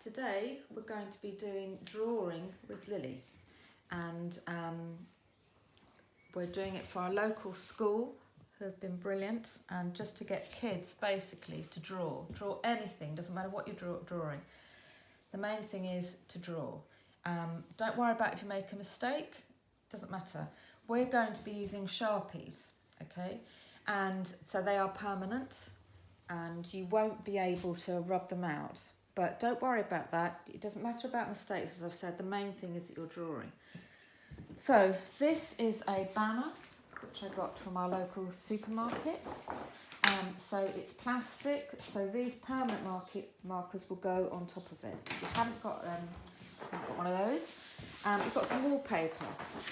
Today we're going to be doing drawing with Lily, and we're doing it for our local school who have been brilliant, and just to get kids basically to draw anything, doesn't matter what you're drawing. The main thing is to draw. Don't worry about if you make a mistake, doesn't matter. We're going to be using Sharpies, okay? And so they are permanent and you won't be able to rub them out. But don't worry about that. It doesn't matter about mistakes, as I've said. The main thing is that you're drawing. So this is a banner which I got from our local supermarket. So it's plastic, so these permanent markers will go on top of it. If you haven't got one of those, you've got some wallpaper.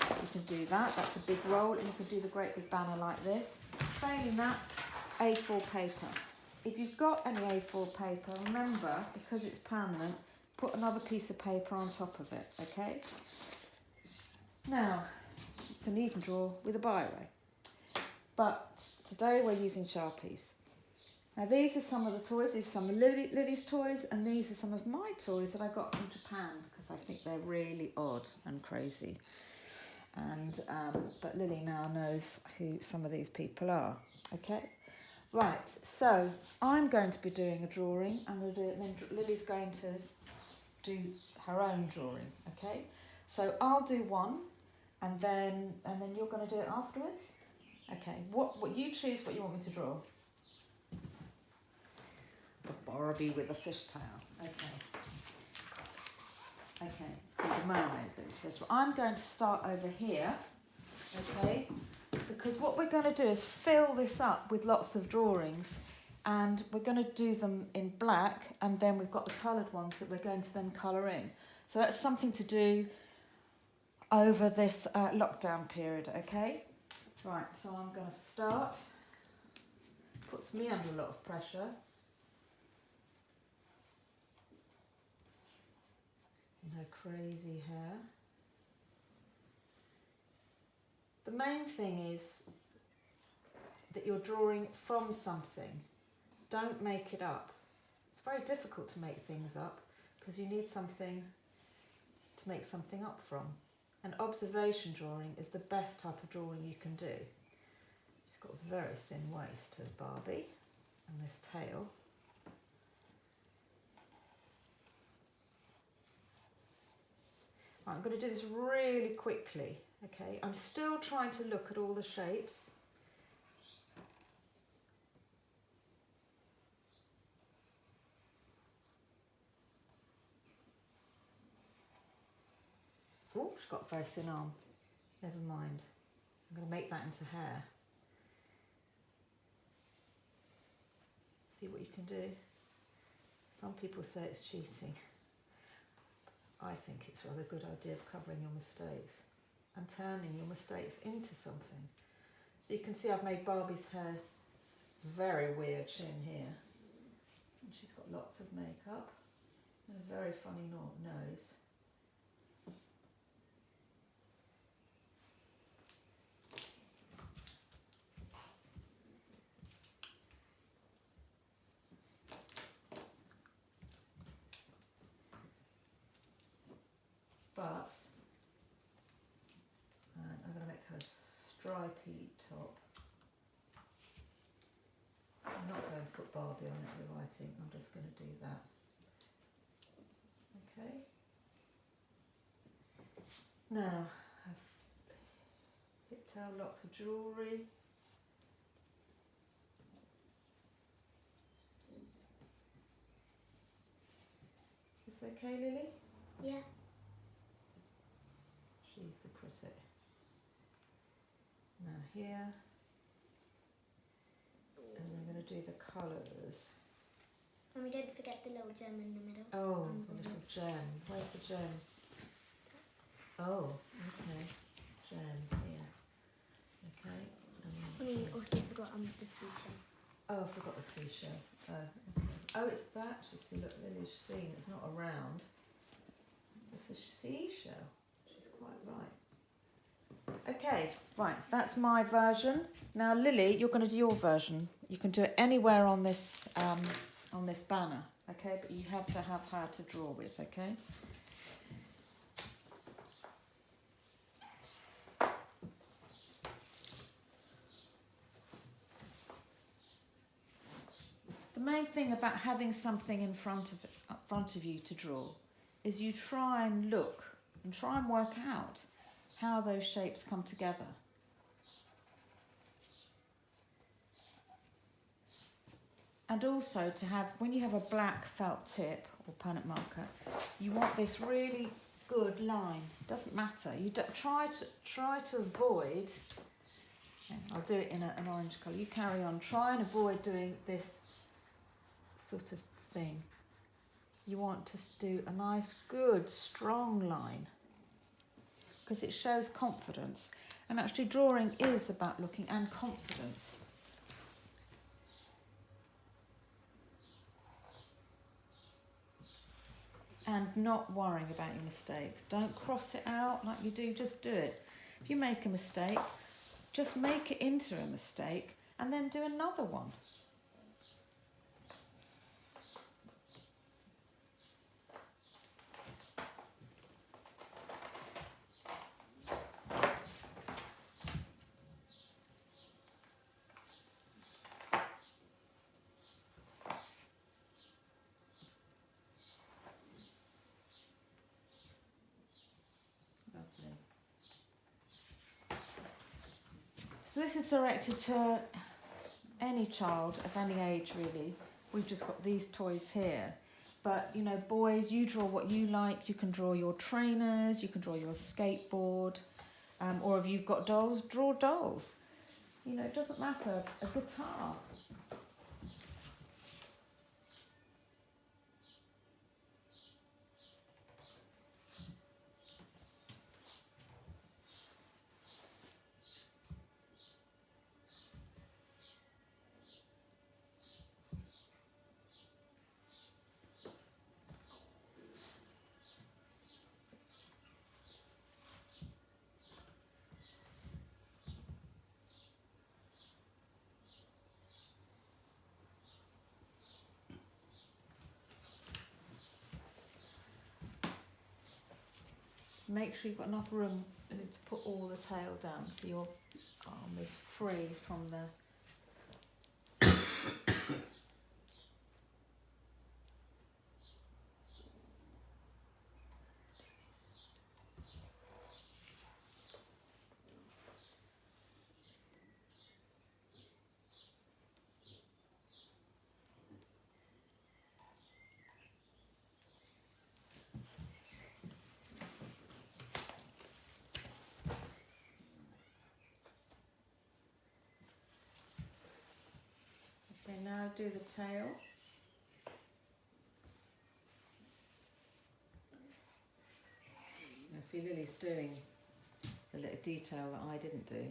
You can do that. That's a big roll, and you can do the great big banner like this. Failing that, A4 paper. If you've got any A4 paper, remember, because it's permanent, put another piece of paper on top of it, okay? Now, you can even draw with a biro. But today we're using Sharpies. Now these are some of the toys. These are some of Lily's toys, and these are some of my toys that I got from Japan because I think they're really odd and crazy. And but Lily now knows who some of these people are. Okay, right. So I'm going to be doing a drawing. I'm going to do it, and then Lily's going to do her own drawing. Okay, so I'll do one, and then you're going to do it afterwards. Okay, what you choose what you want me to draw. The Barbie with a fishtail. Okay. Okay, it's called the mermaid that it says. Well, I'm going to start over here, okay? Because what we're going to do is fill this up with lots of drawings, and we're going to do them in black, and then we've got the coloured ones that we're going to then colour in. So that's something to do over this lockdown period, okay? Right, so I'm going to start. Puts me under a lot of pressure. And her crazy hair. The main thing is that you're drawing from something. Don't make it up. It's very difficult to make things up because you need something to make something up from. And observation drawing is the best type of drawing you can do. She's got a very thin waist as Barbie, and this tail. Right, I'm going to do this really quickly, okay? I'm still trying to look at all the shapes. Oh, she's got a very thin arm. Never mind. I'm going to make that into hair. See what you can do. Some people say it's cheating. I think it's a rather good idea of covering your mistakes and turning your mistakes into something. So you can see I've made Barbie's hair very weird chin here. And she's got lots of makeup and a very funny nose. But I'm going to make her a stripy top. I'm not going to put Barbie on it with the writing, I'm just going to do that. Okay. Now, I've picked out lots of jewellery. Is this okay, Lily? Yeah. She's the critic. Now here, and we're going to do the colours. And we don't forget the little gem in the middle. Oh, the little gem. Where's the gem? Oh, okay. Gem here. Okay. And we also forgot the seashell. Oh, I forgot the seashell. Oh, okay. Oh, it's that. You see, look, Lily's seen. It's not around. It's a seashell. She's quite right. Okay, right, that's my version. Now, Lily, you're going to do your version. You can do it anywhere on this on this banner, okay? But you have to have how to draw with, okay? The main thing about having something in front of you to draw is you try and look and try and work out how those shapes come together. And also to have, when you have a black felt tip or permanent marker, you want this really good line. Doesn't matter. You try to avoid. I'll do it in an orange colour. You carry on. Try and avoid doing this sort of thing. You want to do a nice, good, strong line because it shows confidence. And actually, drawing is about looking and confidence. And not worrying about your mistakes. Don't cross it out like you do, just do it. If you make a mistake, just make it into a mistake and then do another one. So this is directed to any child of any age, really. We've just got these toys here. But, you know, boys, you draw what you like. You can draw your trainers, you can draw your skateboard, or if you've got dolls, draw dolls. You know, it doesn't matter. A guitar. Make sure you've got enough room to put all the tail down so your arm is free from the... Okay, now do the tail. Now see, Lily's doing the little detail that I didn't do.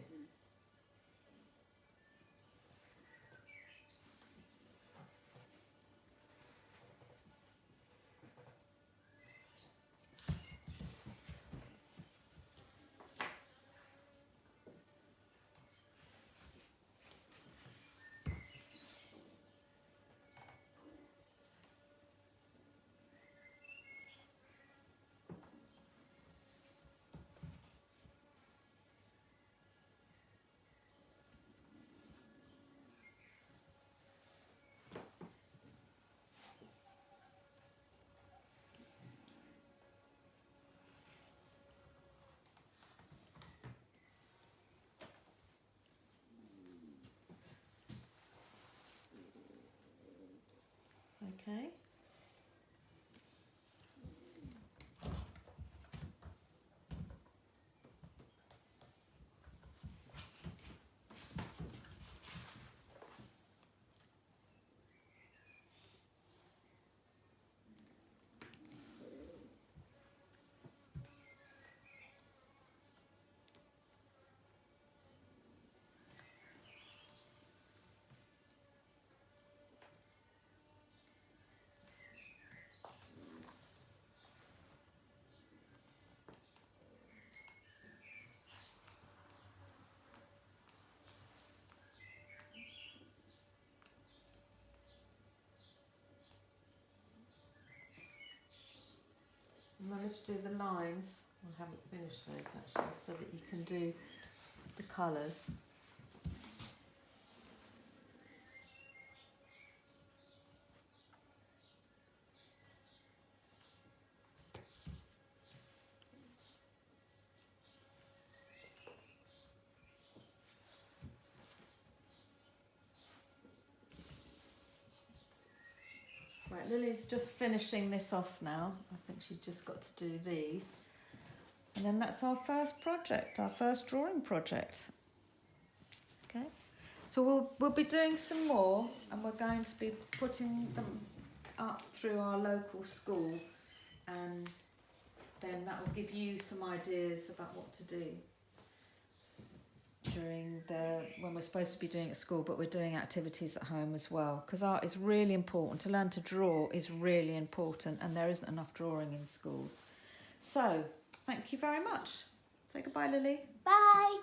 Okay. to do the lines. I haven't finished those actually, so that you can do the colours. Right, Lily's just finishing this off now. I think she's just got to do these. And then that's our first project, our first drawing project. Okay, so we'll be doing some more, and we're going to be putting them up through our local school, and then that will give you some ideas about what to do during when we're supposed to be doing it at school, but we're doing activities at home as well, because art is really important. To learn to draw is really important, and there isn't enough drawing in schools. So thank you very much. Say goodbye, Lily. Bye.